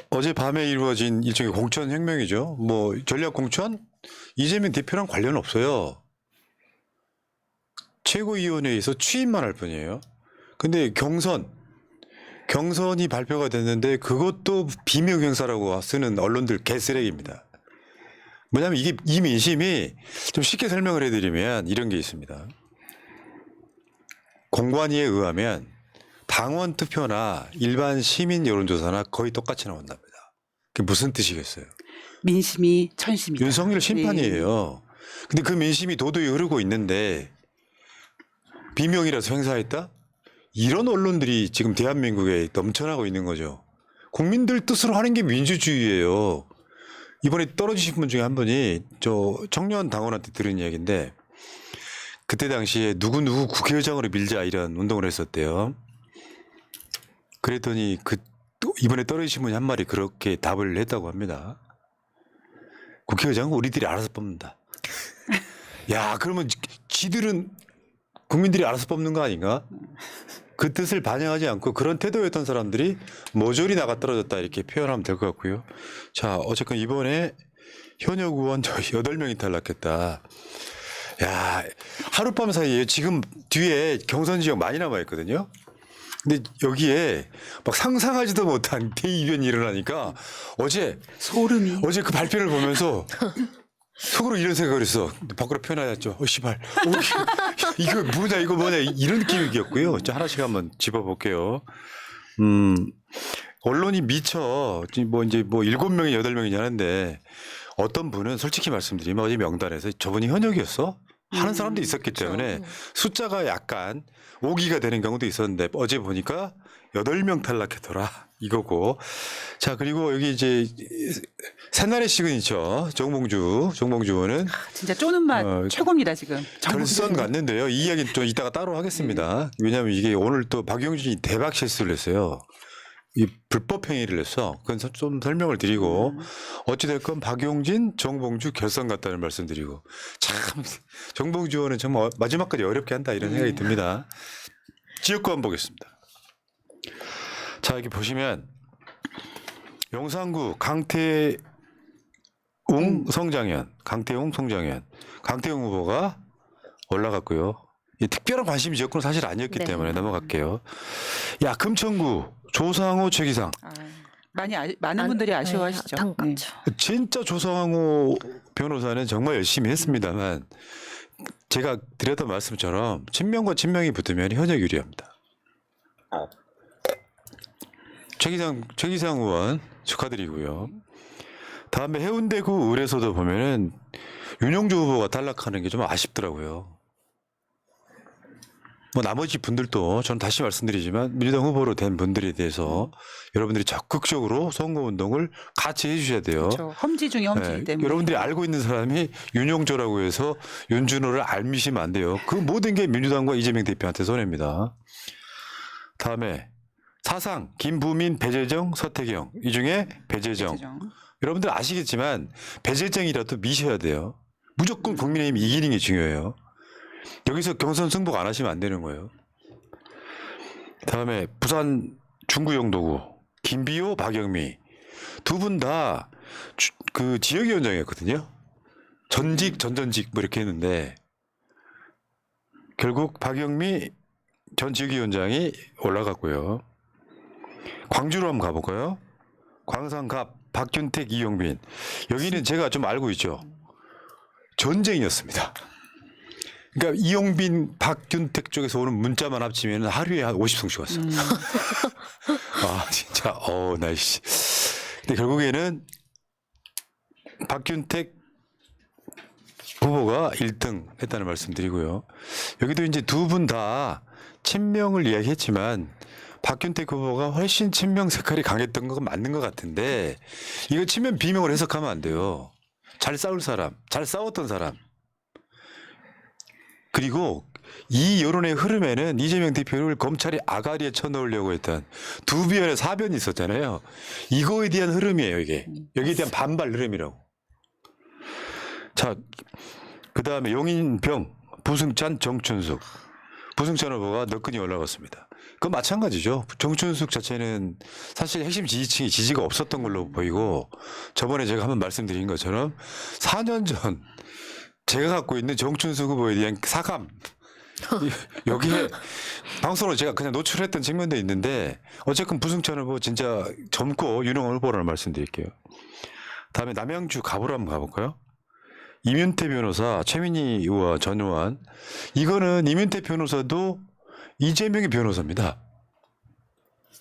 어제 밤에 이루어진 일종의 공천 혁명이죠. 뭐 전략 공천 이재명 대표랑 관련 없어요. 최고위원회에서 취임만 할 뿐이에요. 근데 경선이 발표가 됐는데 그것도 비명 행사라고 쓰는 언론들 개쓰레기입니다. 뭐냐면 이게 이 민심이 좀 쉽게 설명을 해드리면 이런 게 있습니다. 공관위에 의하면 당원 투표나 일반 시민 여론조사나 거의 똑같이 나온답니다. 그게 무슨 뜻이겠어요? 민심이 천심이다. 윤석열 심판이에요. 근데 그 민심이 도도히 흐르고 있는데 비명이라서 행사했다? 이런 언론들이 지금 대한민국에 넘쳐나고 있는 거죠. 국민들 뜻으로 하는 게 민주주의예요. 이번에 떨어지신 분 중에 한 분이 저 청년 당원한테 들은 이야기인데 그때 당시에 누구누구 국회의장으로 밀자 이런 운동을 했었대요. 그랬더니 이번에 떨어지신 분이 한 말이 그렇게 답을 했다고 합니다. 국회의장은 우리들이 알아서 뽑는다. 야, 그러면 지들은 국민들이 알아서 뽑는 거 아닌가? 그 뜻을 반영하지 않고 그런 태도였던 사람들이 모조리 나가 떨어졌다 이렇게 표현하면 될 것 같고요. 자, 어쨌건 이번에 현역 의원 8명이 탈락했다. 야, 하룻밤 사이에 지금 뒤에 경선 지역 많이 남아있거든요. 근데 여기에 막 상상하지도 못한 대이변이 일어나니까 소름이. 어제 그 발표를 보면서 속으로 이런 생각을 했어. 밖으로 표현하였죠. 씨발. 이거 뭐냐 이런 느낌이었고요. 자, 하나씩 한번 짚어볼게요. 언론이 미쳐 뭐 이제 뭐 7명이 8명이냐 하는데 어떤 분은 솔직히 말씀드리면 어제 명단에서 저분이 현역이었어? 하는 사람도 있었기 때문에 숫자가 약간 오기가 되는 경우도 있었는데 어제 보니까 8명 탈락했더라 이거고. 자, 그리고 여기 이제 새날의 시그니처 정봉주 의원은 진짜 쪼는 맛 최고입니다 지금. 결선 갔는데요. 이 이야기는 좀 이따가 따로 하겠습니다. 왜냐하면 이게 오늘 또 박용진이 대박 실수를 했어요. 이 불법 행위를 했어. 그건 좀 설명을 드리고 어찌됐건 박용진, 정봉주 결선 갔다는 말씀드리고 참 정봉주 의원은 정말 마지막까지 어렵게 한다 이런 생각이 듭니다. 지역구한 보겠습니다. 자, 여기 보시면 용산구 강태웅 성장현 강태웅 후보가 올라갔고요. 이 특별한 관심이 지역구는 사실 아니었기 때문에 넘어갈게요. 야, 금천구 조상호 최기상. 많은 분들이 아쉬워하시죠. 네. 진짜 조상호 변호사는 정말 열심히 했습니다만 제가 드렸던 말씀처럼 친명과 친명이 붙으면 현역 유리합니다. 최기상 의원 축하드리고요. 다음에 해운대구 을에서도 보면은 윤영주 후보가 탈락하는 게 좀 아쉽더라고요. 뭐 나머지 분들도 저는 다시 말씀드리지만 민주당 후보로 된 분들에 대해서 여러분들이 적극적으로 선거운동을 같이 해주셔야 돼요. 그렇죠. 험지 중에 험지이기 때문에. 여러분들이 알고 있는 사람이 윤용조라고 해서 윤준호를 알미시면 안 돼요. 그 모든 게 민주당과 이재명 대표한테 손해입니다. 다음에 사상 김부민, 배재정, 서태경 이 중에 배재정. 여러분들 아시겠지만 배재정이라도 미셔야 돼요. 무조건 국민의힘 이기는 게 중요해요. 여기서 경선 승복 안 하시면 안 되는 거예요. 다음에 부산 중구영도구 김비호, 박영미 두 분 다 그 지역위원장이었거든요. 전전직 뭐 이렇게 했는데 결국 박영미 전 지역위원장이 올라갔고요. 광주로 한번 가볼까요? 광산갑 박균택, 이용빈 여기는 제가 좀 알고 있죠. 전쟁이었습니다. 그러니까 이용빈, 박균택 쪽에서 오는 문자만 합치면 하루에 한 50통씩 왔어. 아, 진짜, 날씨. 근데 결국에는 박균택 후보가 1등 했다는 말씀 드리고요. 여기도 이제 두 분 다 친명을 이야기했지만 박균택 후보가 훨씬 친명 색깔이 강했던 건 맞는 것 같은데 이거 친명 비명을 해석하면 안 돼요. 잘 싸울 사람, 잘 싸웠던 사람. 그리고 이 여론의 흐름에는 이재명 대표를 검찰이 아가리에 쳐넣으려고 했던 두변의 사변이 있었잖아요. 이거에 대한 흐름이에요, 이게. 여기에 대한 반발 흐름이라고. 자, 그 다음에 용인병, 부승찬, 정춘숙. 부승찬 후보가 너끈히 올라갔습니다. 그건 마찬가지죠. 정춘숙 자체는 사실 핵심 지지층이 지지가 없었던 걸로 보이고 저번에 제가 한번 말씀드린 것처럼 4년 전 제가 갖고 있는 정춘숙 후보에 대한 사감 여기에 방송으로 제가 그냥 노출했던 측면도 있는데 어쨌든 부승찬 후보 진짜 젊고 유능한 후보라는 말씀드릴게요. 다음에 남양주 갑으로 한번 가볼까요? 이윤태 변호사, 최민희 의원, 전 의원. 이거는 이윤태 변호사도 이재명의 변호사입니다.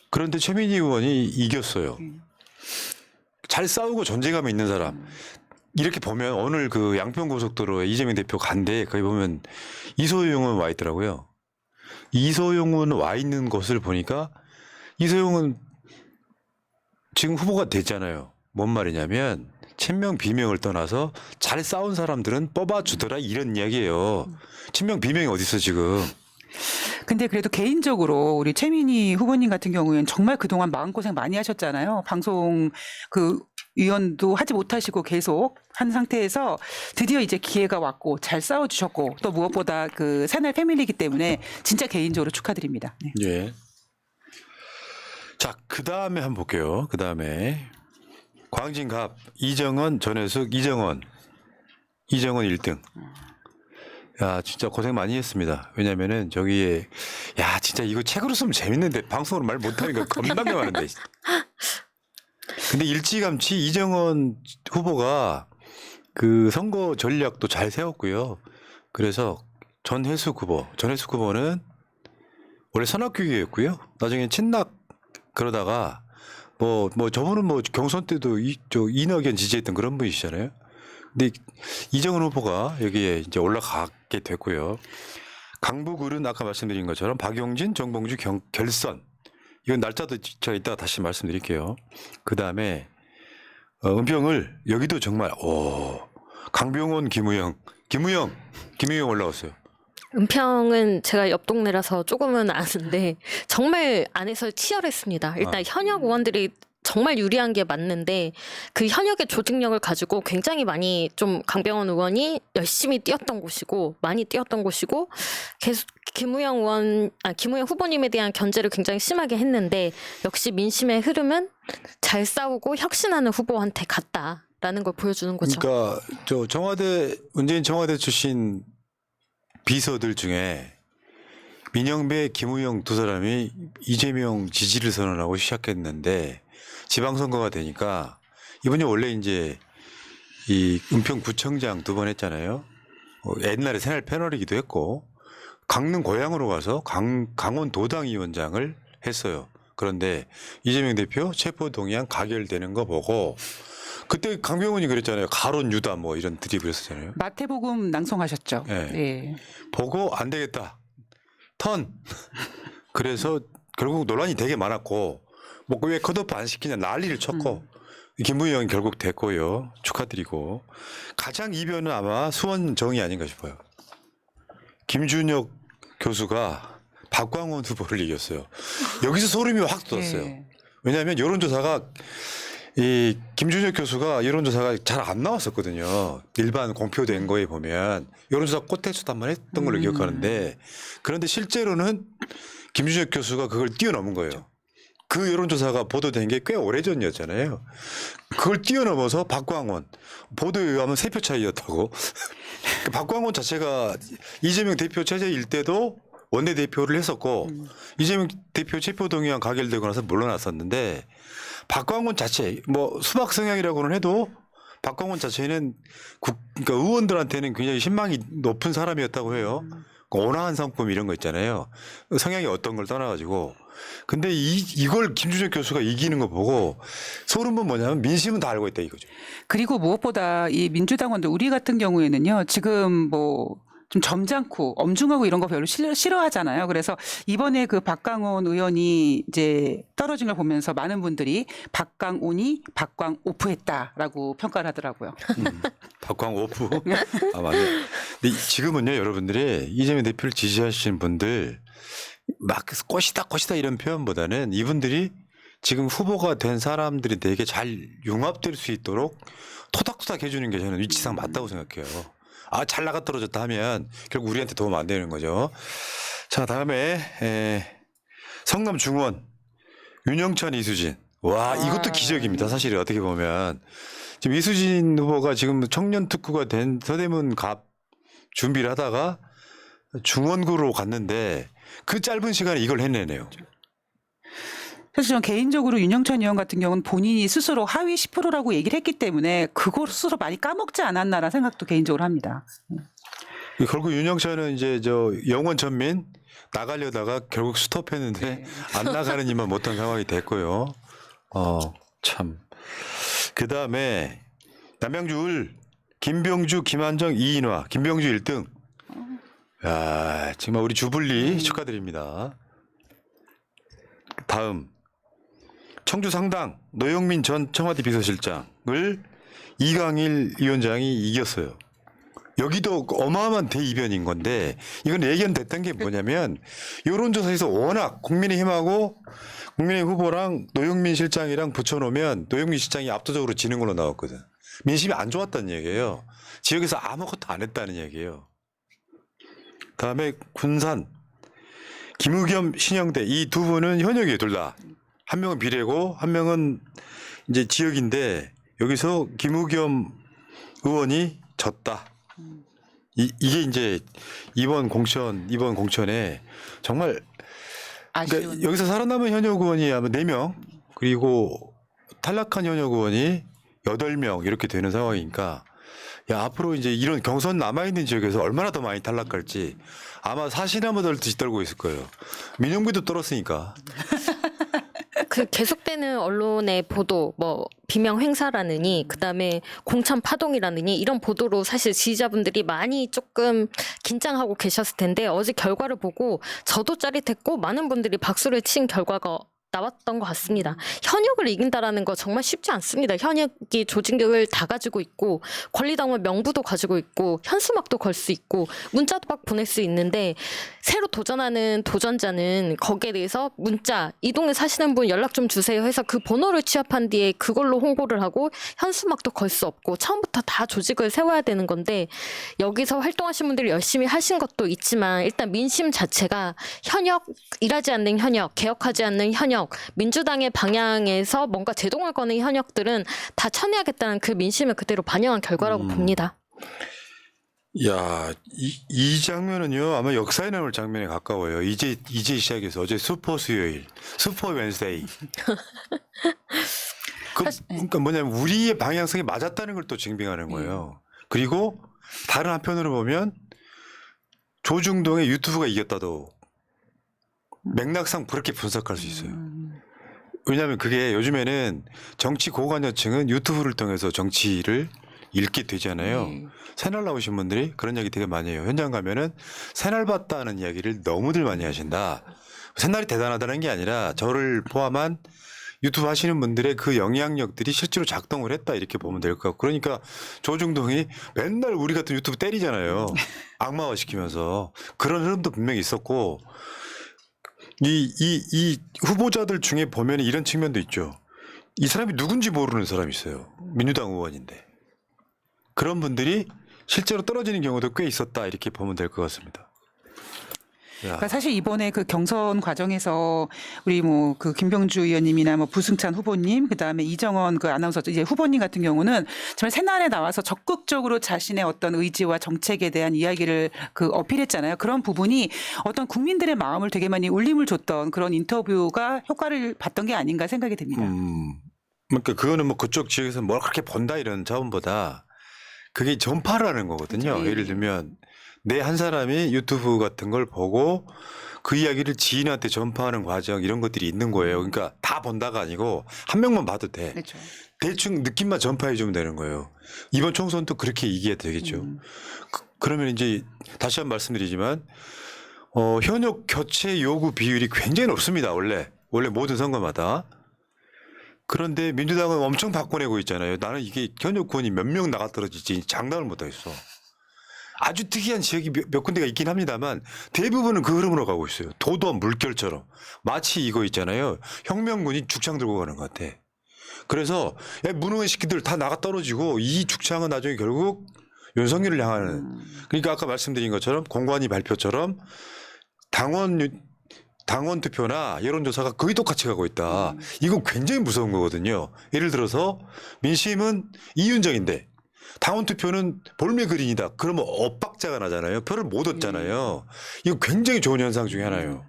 그런데 최민희 의원이 이겼어요. 잘 싸우고 존재감이 있는 사람. 이렇게 보면 오늘 그 양평고속도로에 이재명 대표 간데 거기 보면 이소영은 와 있더라고요. 이소영은 와 있는 것을 보니까 이소영은 지금 후보가 됐잖아요. 뭔 말이냐면 친명 비명을 떠나서 잘 싸운 사람들은 뽑아주더라 이런 이야기예요. 친명 비명이 어디 있어 지금. 근데 그래도 개인적으로 우리 최민희 후보님 같은 경우에는 정말 그동안 마음고생 많이 하셨잖아요. 방송 그 위원도 하지 못하시고 계속 한 상태에서 드디어 이제 기회가 왔고 잘 싸워주셨고 또 무엇보다 그 새날 패밀리이기 때문에 진짜 개인적으로 축하드립니다. 네. 예. 자, 그 다음에 한번 볼게요. 그 다음에 광진갑 이정원, 전해숙, 이정원 1등. 야, 진짜 고생 많이 했습니다. 왜냐면은 저기에 야, 진짜 이거 책으로 쓰면 재밌는데 방송으로 말 못하니까 겁나게 많은데. 근데 일찌감치 이정원 후보가 그 선거 전략도 잘 세웠고요. 그래서 전해숙 후보는 원래 선악교육이었고요. 나중에 친낙 그러다가 뭐 저분은 뭐 경선 때도 이낙연 지지했던 그런 분이시잖아요. 근데 이정은 후보가 여기에 이제 올라가게 됐고요. 강북을은 아까 말씀드린 것처럼 박용진, 정봉주 결선. 이건 날짜도 제가 이따가 다시 말씀드릴게요. 그 다음에 은평을 여기도 정말 강병원, 김우영 올라왔어요. 은평은 제가 옆 동네라서 조금은 아는데 정말 안에서 치열했습니다. 일단 현역 의원들이 정말 유리한 게 맞는데 그 현역의 조직력을 가지고 굉장히 많이 좀 강병원 의원이 열심히 뛰었던 곳이고 많이 뛰었던 곳이고 계속 김우영 후보님에 대한 견제를 굉장히 심하게 했는데 역시 민심의 흐름은 잘 싸우고 혁신하는 후보한테 갔다라는 걸 보여주는 거죠. 그러니까 문재인 청와대 출신 비서들 중에 민영배, 김우영 두 사람이 이재명 지지를 선언하고 시작했는데 지방선거가 되니까 이분이 원래 이제 이 은평구청장 2번 했잖아요. 옛날에 새날 패널이기도 했고 강릉 고향으로 가서 강원 도당위원장을 했어요. 그런데 이재명 대표 체포동의안 가결되는 거 보고 그때 강병원이 그랬잖아요. 가론 유다 뭐 이런 드립을 했었잖아요. 마태복음 낭송하셨죠. 네. 네. 보고 안 되겠다. 턴. 그래서 결국 논란이 되게 많았고 뭐 왜 컷오프 안 시키냐 난리를 쳤고 김부영이 결국 됐고요. 축하드리고 가장 이변은 아마 수원정이 아닌가 싶어요. 김준혁 교수가 박광원 후보를 이겼어요. 여기서 소름이 확 돋았어요. 네. 왜냐하면 여론조사가 이 김준혁 교수가 여론조사가 잘 안 나왔었거든요. 일반 공표된 거에 보면 여론조사 꽃대수도 한번 했던 걸로 기억하는데 그런데 실제로는 김준혁 교수가 그걸 뛰어넘은 거예요. 그 여론조사가 보도된 게 꽤 오래전이었잖아요. 그걸 뛰어넘어서 박광원 보도에 의하면 3표 차이였다고. 박광원 자체가 이재명 대표 체제일 때도 원내대표를 했었고 이재명 대표 체포동의안 가결되고 나서 물러났었는데 박광원 자체 뭐 수박 성향이라고는 해도 박광원 자체는 그러니까 의원들한테는 굉장히 신망이 높은 사람이었다고 해요. 온화한 성품 이런 거 있잖아요. 성향이 어떤 걸 떠나가지고. 근데 이걸 김준혁 교수가 이기는 거 보고 소름은 뭐냐면 민심은 다 알고 있다 이거죠. 그리고 무엇보다 이 민주당원들 우리 같은 경우에는요. 지금 뭐 좀 점잖고 엄중하고 이런 거 별로 싫어하잖아요. 그래서 이번에 그 박광온 의원이 이제 떨어진 걸 보면서 많은 분들이 박광온이 박광 오프했다라고 평가를 하더라고요. 박광 오프. 아 맞네. 근데 지금은요 여러분들이 이재명 대표를 지지하시는 분들 막 꽃이다 이런 표현보다는 이분들이 지금 후보가 된 사람들이 되게 잘 융합될 수 있도록 토닥토닥 해주는 게 저는 위치상 맞다고 생각해요. 잘 나가 떨어졌다 하면 결국 우리한테 도움 안 되는 거죠. 자, 다음에 성남 중원 윤영찬 이수진. 와, 이것도 기적입니다. 사실 어떻게 보면 지금 이수진 후보가 지금 청년 특구가 된 서대문 갑 준비를 하다가 중원구로 갔는데 그 짧은 시간에 이걸 해내네요. 사실 저는 개인적으로 윤영찬 의원 같은 경우는 본인이 스스로 하위 10%라고 얘기를 했기 때문에 그걸 스스로 많이 까먹지 않았나라는 생각도 개인적으로 합니다. 결국 윤영찬은 이제 저 영원 전민 나가려다가 결국 스톱했는데 안 나가는 이만 못한 상황이 됐고요. 참. 그 다음에 남양주 김병주, 김한정, 이인화, 김병주 1등. 야, 정말 우리 주불리 축하드립니다. 다음 청주 상당 노영민 전 청와대 비서실장을 이강일 위원장이 이겼어요. 여기도 어마어마한 대이변인 건데 이건 예견됐던 게 뭐냐면 여론조사에서 워낙 국민의힘하고 국민의힘 후보랑 노영민 실장이랑 붙여놓으면 노영민 실장이 압도적으로 지는 걸로 나왔거든. 민심이 안 좋았다는 얘기예요. 지역에서 아무것도 안 했다는 얘기예요. 다음에 군산 김우겸 신영대 이 두 분은 현역이에요. 둘 다. 한 명은 비례고 한 명은 이제 지역인데 여기서 김우겸 의원이 졌다. 이게 이제 이번 공천에 정말 그러니까 여기서 살아남은 현역 의원이 아마 4명 그리고 탈락한 현역 의원이 8명 이렇게 되는 상황이니까 야 앞으로 이제 이런 경선 남아있는 지역에서 얼마나 더 많이 탈락할지 아마 사시나무 떨듯이 떨고 있을 거예요. 민영비도 떨었으니까. 그 계속되는 언론의 보도, 뭐 비명 행사라느니, 그다음에 공천 파동이라느니 이런 보도로 사실 지지자분들이 많이 조금 긴장하고 계셨을 텐데 어제 결과를 보고 저도 짜릿했고 많은 분들이 박수를 친 결과가 나왔던 것 같습니다. 현역을 이긴다라는 거 정말 쉽지 않습니다. 현역이 조직력을 다 가지고 있고 권리당원 명부도 가지고 있고 현수막도 걸 수 있고 문자도 막 보낼 수 있는데 새로 도전하는 도전자는 거기에 대해서 문자 이 동네 사시는 분 연락 좀 주세요 해서 그 번호를 취합한 뒤에 그걸로 홍보를 하고 현수막도 걸 수 없고 처음부터 다 조직을 세워야 되는 건데 여기서 활동하신 분들이 열심히 하신 것도 있지만 일단 민심 자체가 현역 일하지 않는 현역 개혁하지 않는 현역 민주당의 방향에서 뭔가 제동을 거는 현역들은 다 쳐내야겠다는 그 민심을 그대로 반영한 결과라고 봅니다. 야, 이 장면은요 아마 역사에 남을 장면에 가까워요. 이제 시작해서 어제 슈퍼 수요일, 슈퍼 웬스데이. 그러니까 뭐냐면 우리의 방향성이 맞았다는 걸 또 증빙하는 거예요. 그리고 다른 한편으로 보면 조중동의 유튜브가 이겼다도 맥락상 그렇게 분석할 수 있어요. 왜냐하면 그게 요즘에는 정치 고관여층은 유튜브를 통해서 정치를 읽게 되잖아요. 새날 나오신 분들이 그런 얘기 되게 많이 해요. 현장 가면은 새날 봤다는 이야기를 너무들 많이 하신다. 새날이 대단하다는 게 아니라 저를 포함한 유튜브 하시는 분들의 그 영향력들이 실제로 작동을 했다 이렇게 보면 될 것 같고 그러니까 조중동이 맨날 우리 같은 유튜브 때리잖아요. 악마화 시키면서 그런 흐름도 분명히 있었고 이 후보자들 중에 보면 이런 측면도 있죠. 이 사람이 누군지 모르는 사람이 있어요. 민주당 의원인데. 그런 분들이 실제로 떨어지는 경우도 꽤 있었다 이렇게 보면 될 것 같습니다. 그러니까 사실 이번에 그 경선 과정에서 우리 뭐 그 김병주 의원님이나 뭐 부승찬 후보님 그다음에 이정원 그 아나운서 이제 후보님 같은 경우는 정말 새날에 나와서 적극적으로 자신의 어떤 의지와 정책에 대한 이야기를 그 어필했잖아요. 그런 부분이 어떤 국민들의 마음을 되게 많이 울림을 줬던 그런 인터뷰가 효과를 봤던 게 아닌가 생각이 됩니다. 그러니까 그거는 뭐 그쪽 지역에서 뭘 그렇게 본다 이런 차원보다 그게 전파를 하는 거거든요. 예를 들면 내 한 사람이 유튜브 같은 걸 보고 그 이야기를 지인한테 전파하는 과정 이런 것들이 있는 거예요. 그러니까 다 본다가 아니고 한 명만 봐도 돼. 그렇죠. 대충 느낌만 전파해 주면 되는 거예요. 이번 총선도 그렇게 이겨야 되겠죠. 그러면 이제 다시 한 번 말씀드리지만 현역 교체 요구 비율이 굉장히 높습니다. 원래 모든 선거마다. 그런데 민주당은 엄청 바꿔내고 있잖아요. 나는 이게 현역 의원이 몇 명 나가 떨어질지 장담을 못하겠어. 아주 특이한 지역이 몇 군데가 있긴 합니다만 대부분은 그 흐름으로 가고 있어요. 도도한 물결처럼. 마치 이거 있잖아요. 혁명군이 죽창 들고 가는 것 같아. 그래서 무능한 시키들 다 나가 떨어지고 이 죽창은 나중에 결국 윤석열을 향하는 그러니까 아까 말씀드린 것처럼 공관위 발표처럼 당원 투표나 여론조사가 거의 똑같이 가고 있다. 이거 굉장히 무서운 거거든요. 예를 들어서 민심은 이윤정인데 당원 투표는 볼메그린이다. 그러면 엇박자가 나잖아요. 표를 못 얻잖아요. 이거 굉장히 좋은 현상 중에 하나예요.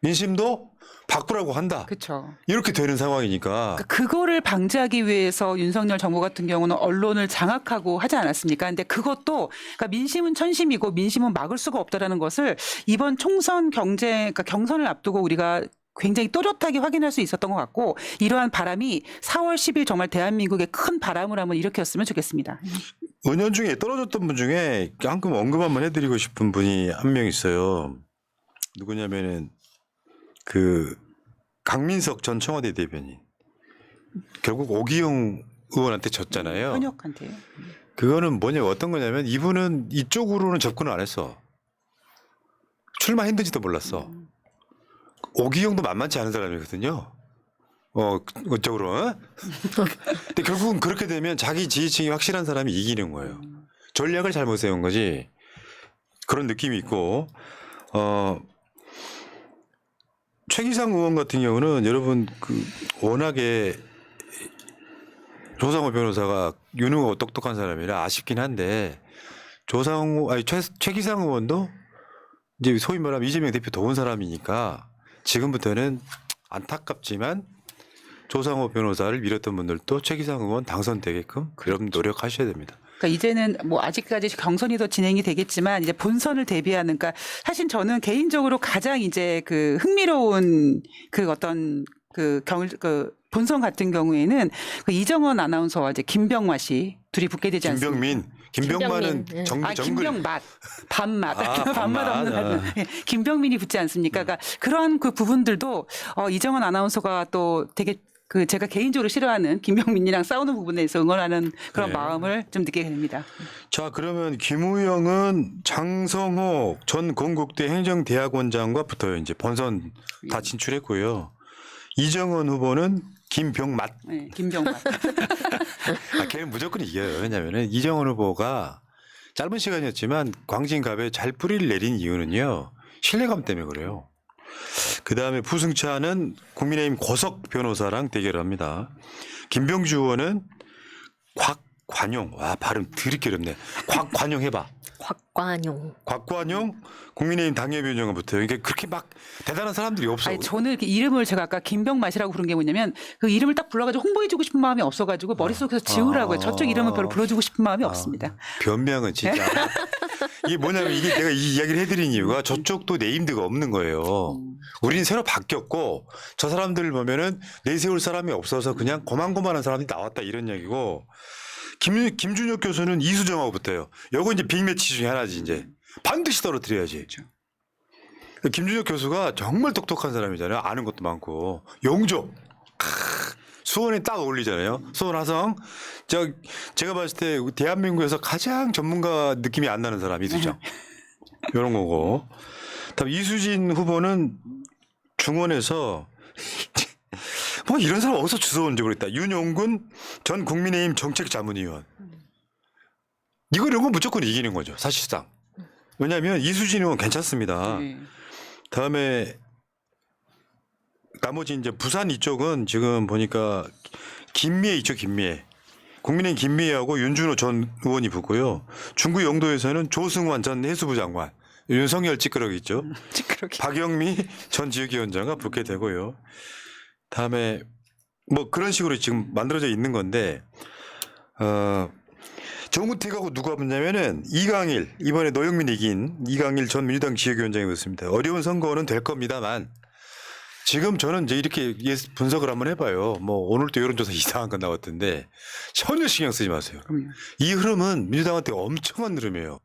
민심도 바꾸라고 한다. 그렇죠. 이렇게 되는 상황이니까. 그거를 방지하기 위해서 윤석열 정부 같은 경우는 언론을 장악하고 하지 않았습니까? 근데 그것도 그러니까 민심은 천심이고 민심은 막을 수가 없다라는 것을 이번 총선 그러니까 경선을 앞두고 우리가 굉장히 또렷하게 확인할 수 있었던 것 같고 이러한 바람이 4월 10일 정말 대한민국에 큰 바람을 한번 일으켰으면 좋겠습니다. 은연중에 떨어졌던 분 중에 한금 언급 한번 해드리고 싶은 분이 한 명 있어요. 누구냐면은 그 강민석 전 청와대 대변인. 결국 오기영 의원한테 졌잖아요. 현역한테. 그거는 어떤 거냐면 이분은 이쪽으로는 접근을 안 했어. 출마했는지도 몰랐어. 오기영도 만만치 않은 사람이거든요. 그쪽으로. 어? 근데 결국은 그렇게 되면 자기 지지층이 확실한 사람이 이기는 거예요. 전략을 잘못 세운 거지. 그런 느낌이 있고, 최기상 의원 같은 경우는 여러분 워낙에 조상호 변호사가 유능하고 똑똑한 사람이라 아쉽긴 한데 최기상 의원도 이제 소위 말하면 이재명 대표 도운 사람이니까 지금부터는 안타깝지만 조상호 변호사를 밀었던 분들도 최기상 의원 당선되게끔 그런 노력하셔야 됩니다. 그러니까 이제는 뭐 아직까지 경선이 더 진행이 되겠지만 이제 본선을 대비하는 그러니까 사실 저는 개인적으로 가장 이제 그 흥미로운 그 어떤 그 본선 같은 경우에는 그 이정원 아나운서와 이제 김병마 씨 둘이 붙게 되지 않습니까? 김병만은 김병민, 정글. 김병맛, 밥맛, 밥맛. 밥맛 없는 김병민이 붙지 않습니까? 그러니까 그러한 그 부분들도 이정원 아나운서가 또 되게 그 제가 개인적으로 싫어하는 김병민이랑 싸우는 부분에서 응원하는 그런 네. 마음을 좀 느끼게 됩니다. 자, 그러면 김우영은 장성호 전 건국대 행정대학원장과 붙어요. 이제 본선 다 진출했고요. 이정원 후보는 김병맛. 네, 김병맛. 걔는 무조건 이겨요. 왜냐면은 이정원 후보가 짧은 시간이었지만 광진갑에 잘 뿌리를 내린 이유는요. 신뢰감 때문에 그래요. 그 다음에 부승차는 국민의힘 고석 변호사랑 대결합니다. 김병주 의원은 곽관용. 와, 발음 드럽게 어렵네. 곽관용 해봐. 곽관용 국민의힘 당협위원장과 붙어요. 이게 그렇게 막 대단한 사람들이 없어. 아니, 저는 이렇게 이름을 제가 아까 김병맛이라고 부른 게 뭐냐면 그 이름을 딱 불러가지고 홍보해주고 싶은 마음이 없어가지고 머릿속에서 지우라고요. 저쪽 이름을 별로 불러주고 싶은 마음이 없습니다. 변명은 진짜. 이게 뭐냐면 이게 내가 이 이야기를 해드린 이유가 저쪽도 네임드가 없는 거예요. 우리는 새로 바뀌었고 저 사람들 보면은 내세울 사람이 없어서 그냥 고만고만한 사람이 나왔다 이런 얘기고 김준혁 교수는 이수정하고 붙어요. 요거 이제 빅매치 중에 하나지 이제. 반드시 떨어뜨려야지. 김준혁 교수가 정말 똑똑한 사람이잖아요. 아는 것도 많고. 용조. 수원에 딱 어울리잖아요. 수원 화성. 제가 봤을 때 대한민국에서 가장 전문가 느낌이 안 나는 사람 이수정. 이런 거고. 다음 이수진 후보는 중원에서 뭐 이런 사람 어디서 주워온지 모르겠다. 윤용군 전 국민의힘 정책자문위원. 이런 건 무조건 이기는 거죠. 사실상. 왜냐하면 이수진 의원 괜찮습니다. 다음에 나머지 이제 부산 이쪽은 지금 보니까 김미애 있죠. 김미애. 국민의힘 김미애하고 윤준호 전 의원이 붙고요. 중구 영도에서는 조승환 전 해수부 장관. 윤석열 찌끄러기 있죠. 찌끄러기. 박영미 전 지역위원장과 붙게 되고요. 다음에 뭐 그런 식으로 지금 만들어져 있는 건데 정우택하고 누가 붙냐면은 이강일 이번에 노영민 이긴 이강일 전 민주당 지역위원장이 붙습니다. 어려운 선거는 될 겁니다만 지금 저는 이제 이렇게 분석을 한번 해봐요. 뭐 오늘 또 여론조사 이상한 거 나왔던데 전혀 신경 쓰지 마세요. 이 흐름은 민주당한테 엄청난 흐름이에요.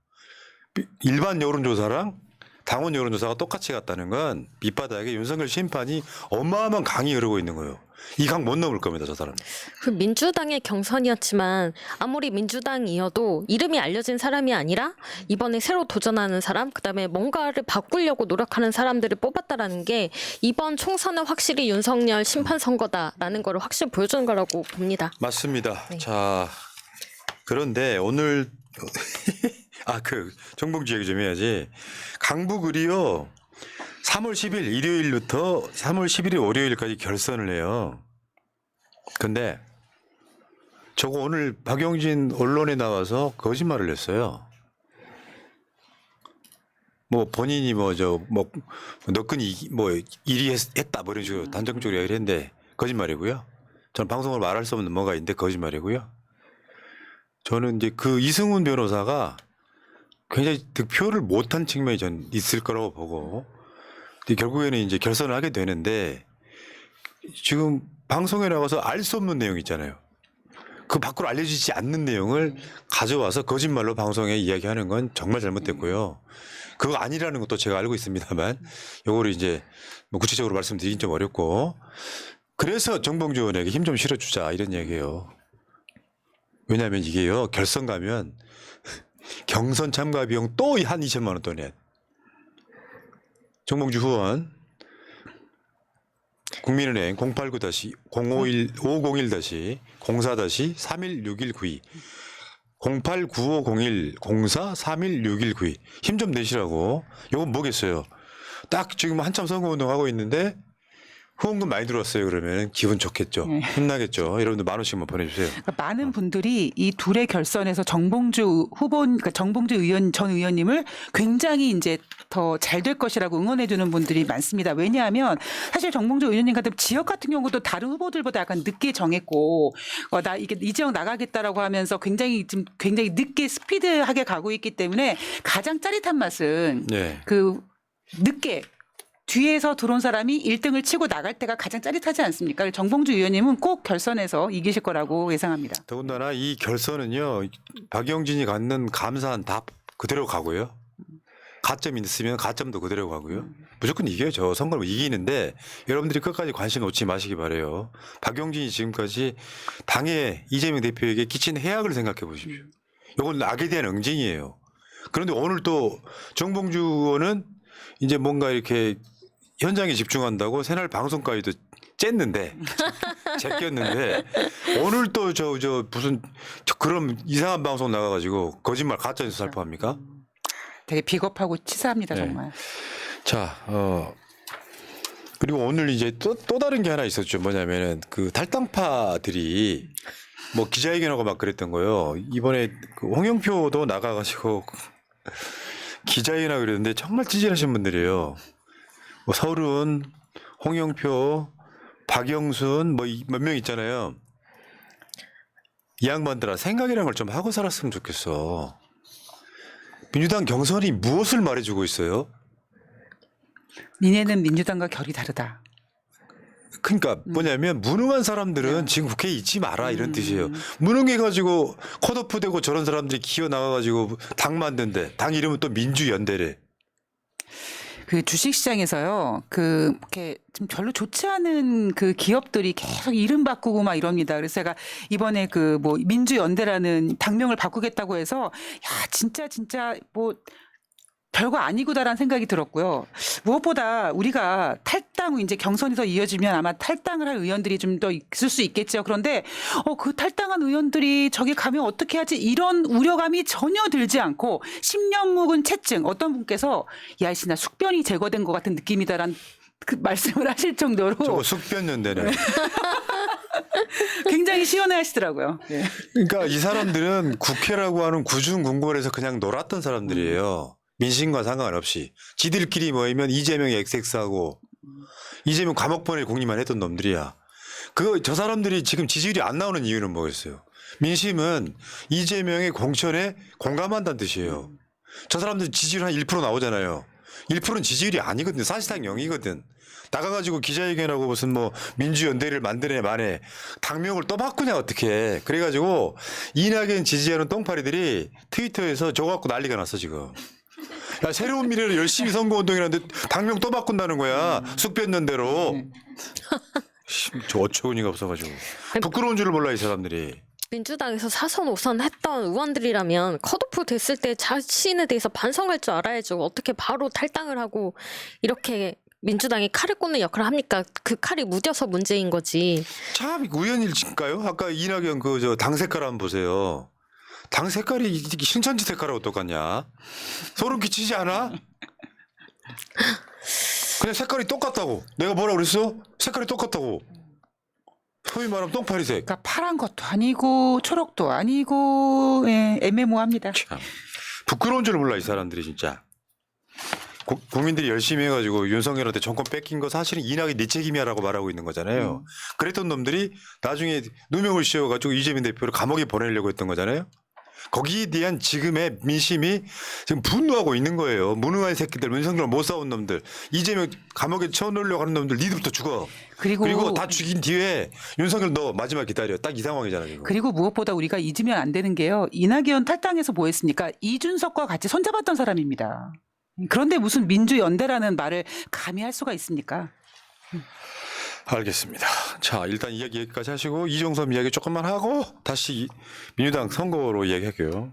일반 여론조사랑 당원 여론조사가 똑같이 갔다는 건 밑바닥에 윤석열 심판이 어마어마한 강이 흐르고 있는 거예요. 이 강 못 넘을 겁니다, 저 사람. 그 민주당의 경선이었지만 아무리 민주당이어도 이름이 알려진 사람이 아니라 이번에 새로 도전하는 사람, 그다음에 뭔가를 바꾸려고 노력하는 사람들을 뽑았다라는 게 이번 총선은 확실히 윤석열 심판 선거다라는 거를 확실히 보여주는 거라고 봅니다. 맞습니다. 네. 자, 그런데 오늘 정봉주 얘기 좀 해야지. 강북을이요. 3월 10일 일요일부터 3월 11일 월요일까지 결선을 해요. 근데 저거 오늘 박용진 언론에 나와서 거짓말을 했어요. 뭐 본인이 뭐 너끈히 뭐 일이 했다 뭐 이런 식으로 단정적으로 이야기를 했는데 거짓말이고요. 저는 방송을 말할 수 없는 뭐가 있는데 거짓말이고요. 저는 이제 그 이승훈 변호사가 굉장히 득표를 못한 측면이 전 있을 거라고 보고 근데 결국에는 이제 결선을 하게 되는데 지금 방송에 나가서 알 수 없는 내용 있잖아요. 그 밖으로 알려지지 않는 내용을 가져와서 거짓말로 방송에 이야기하는 건 정말 잘못됐고요. 그거 아니라는 것도 제가 알고 있습니다만 요거를 이제 뭐 구체적으로 말씀드리긴 좀 어렵고 그래서 정봉주 의원에게 힘 좀 실어주자 이런 얘기예요. 왜냐하면 이게요 결선 가면 경선 참가 비용 또 한 2천만 원 더 내. 정봉주 후원 국민은행 089-501-04-04-316192 089501-04-316192 힘 좀 내시라고. 이건 뭐겠어요. 딱 지금 한참 선거운동하고 있는데 후원금 많이 들어왔어요. 그러면 기분 좋겠죠. 힘나겠죠. 여러분들 10,000원씩만 보내주세요. 그러니까 많은 분들이 이 둘의 결선에서 정봉주 그러니까 정봉주 전 의원님을 굉장히 이제 더 잘 될 것이라고 응원해주는 분들이 많습니다. 왜냐하면 사실 정봉주 의원님 같은 지역 같은 경우도 다른 후보들보다 약간 늦게 정했고 나 이게 이 지역 나가겠다라고 하면서 굉장히 늦게 스피드하게 가고 있기 때문에 가장 짜릿한 맛은 네. 그 늦게. 뒤에서 들어온 사람이 1등을 치고 나갈 때가 가장 짜릿하지 않습니까? 정봉주 의원님은 꼭 결선에서 이기실 거라고 예상합니다. 더군다나 이 결선은요. 박영진이 갖는 감사한 답 그대로 가고요. 가점이 있으면 가점도 그대로 가고요. 무조건 이겨요. 저 선거를 이기는데 여러분들이 끝까지 관심 놓지 마시기 바라요. 박영진이 지금까지 당의 이재명 대표에게 끼친 해악을 생각해 보십시오. 이건 악에 대한 응징이에요. 그런데 오늘 또 정봉주 의원은 이제 뭔가 이렇게 현장에 집중한다고 새날 방송까지도 쨌는데 제꼈는데 오늘 또 저 무슨 그런 이상한 방송 나가가지고 거짓말 가짜뉴스 살포합니까? 되게 비겁하고 치사합니다 네. 정말. 자, 그리고 오늘 이제 또 다른 게 하나 있었죠. 뭐냐면은 그 탈당파들이 뭐 기자회견하고 막 그랬던 거요. 이번에 그 홍영표도 나가가지고 기자회견하고 그랬는데 정말 찌질하신 분들이에요. 뭐 서른, 홍영표, 박영순 뭐 몇 명 있잖아요. 이 양반들아 생각이라는 걸 좀 하고 살았으면 좋겠어. 민주당 경선이 무엇을 말해주고 있어요? 니네는 민주당과 결이 다르다. 그러니까 뭐냐면 무능한 사람들은 지금 국회에 있지 마라 이런 뜻이에요. 무능해가지고 컷오프 되고 저런 사람들이 기어 나가가지고 당 만든데 당 이름은 또 민주연대래. 그 주식시장에서요, 이렇게 좀 별로 좋지 않은 그 기업들이 계속 이름 바꾸고 막 이럽니다. 그래서 제가 이번에 민주연대라는 당명을 바꾸겠다고 해서, 야, 진짜 뭐, 별거 아니구나라는 생각이 들었고요. 무엇보다 우리가 탈당 이제 경선에서 이어지면 아마 탈당을 할 의원들이 좀 더 있을 수 있겠죠. 그런데 그 탈당한 의원들이 저기 가면 어떻게 하지 이런 우려감이 전혀 들지 않고 10년 묵은 채증 어떤 분께서 야, 씨, 나 숙변이 제거된 것 같은 느낌이다라는 그 말씀을 하실 정도로 저거 숙변연대네. 굉장히 시원해 하시더라고요. 네. 그러니까 이 사람들은 국회라고 하는 구중궁궐에서 그냥 놀았던 사람들이에요. 민심과 상관없이 지들끼리 모이면 이재명이 XX하고 이재명 감옥 보낼 공리만 했던 놈들이야. 저 사람들이 지금 지지율이 안 나오는 이유는 뭐겠어요? 민심은 이재명의 공천에 공감한다는 뜻이에요. 저 사람들 지지율 한 1% 나오잖아요. 1%는 지지율이 아니거든. 사실상 0이거든. 나가가지고 기자회견하고 무슨 뭐 민주연대를 만드네 만에 당명을 또 바꾸냐 어떻게. 그래가지고 이낙연 지지하는 똥파리들이 트위터에서 저거 갖고 난리가 났어 지금. 야, 새로운 미래를 열심히 선거운동이라는데 당명 또 바꾼다는 거야. 숙변연대로. 저 어처구니가 없어가지고. 부끄러운 줄을 몰라 이 사람들이. 민주당에서 4선, 5선 했던 의원들이라면 컷오프 됐을 때 자신에 대해서 반성할 줄 알아야죠. 어떻게 바로 탈당을 하고 이렇게 민주당이 칼을 꽂는 역할을 합니까? 그 칼이 무뎌서 문제인 거지. 참 우연일까요? 아까 이낙연 당 색깔 한번 보세요. 당 색깔이 신천지 색깔하고 똑같냐? 소름 끼치지 않아? 그냥 색깔이 똑같다고. 내가 뭐라 그랬어? 색깔이 똑같다고. 소위 말하면 똥파리색. 그러니까 파란 것도 아니고 초록도 아니고 예, 애매모호합니다. 참 부끄러운 줄 몰라 이 사람들이 진짜. 국민들이 열심히 해가지고 윤석열한테 정권 뺏긴 거 사실은 이낙연 네 책임이야라고 말하고 있는 거잖아요. 그랬던 놈들이 나중에 누명을 씌워가지고 이재명 대표를 감옥에 보내려고 했던 거잖아요. 거기에 대한 지금의 민심이 지금 분노하고 있는 거예요. 무능한 새끼들, 윤석열 못 싸운 놈들, 이재명 감옥에 쳐넣으려고 하는 놈들 니들부터 죽어. 그리고 다 죽인 뒤에 윤석열 너 마지막 기다려. 딱 이 상황이잖아 지금. 그리고 무엇보다 우리가 잊으면 안 되는 게요. 이낙연 탈당해서 뭐 했습니까? 이준석과 같이 손잡았던 사람입니다. 그런데 무슨 민주연대라는 말을 감히 할 수가 있습니까? 알겠습니다. 자, 일단 이야기 여기까지 하시고 이종섭 이야기 조금만 하고 다시 민주당 선거로 이야기할게요.